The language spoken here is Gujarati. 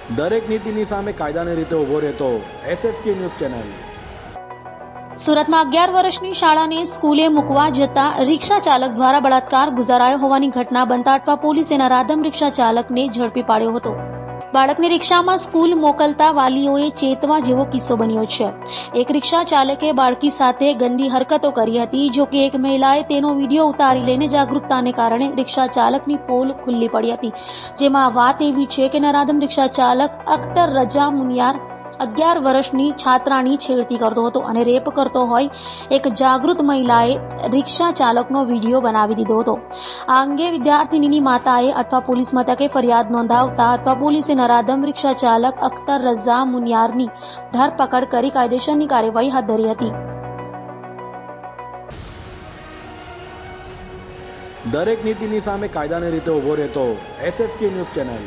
દરેક નીતિની સામે કાયદાની રીતે ઊભો રહેતો SSK ન્યૂઝ ચેનલ। સુરતમાં 11 વર્ષની શાળાને સ્કૂલે મૂકવા જતા રિક્ષા ચાલક દ્વારા બળાત્કાર ગુજારાયો હોવાની ઘટના બનતા અટવા પોલીસે નરાધમ રિક્ષા ચાલકને ઝડપી પાડ્યો હતો। બાળકને રિક્ષામાં સ્કૂલ મોકલતા વાલીઓએ ચેતવા જેવો કિસ્સો બન્યો છે। એક રિક્ષા ચાલકે બાળકી સાથે ગંદી હરકતો કરી હતી, જો કે એક મહિલાએ તેનો વિડીયો ઉતારી લઈને જાગૃતતાને કારણે રિક્ષા ચાલકની પોલ ખુલ્લી પડી હતી। જેમાં વાત એવી છે કે નરાધમ રિક્ષા ચાલક અખ્તર રજા મુનિયાર 11 વર્ષની છાત્રાની છેડતી કરતો હતો અને રેપ કરતો હોય એક જાગૃત મહિલાએ રિક્ષા ચાલકનો વિડીયો બનાવી દીધો હતો। આ અંગે વિદ્યાર્થીનીની માતાએ અટવા પોલીસ મથકે ફરિયાદ નોંધાવતા અટવા પોલીસે નરાધમ રિક્ષા ચાલક અખ્તર રઝા મુનિયારની ધરપકડ કરી કાયદેસરની કાર્યવાહી હાથ ધરી હતી। દરેક નીતિની સામે કાયદાની રીતે ઊભો રહેતો SSK ન્યૂઝ ચેનલ।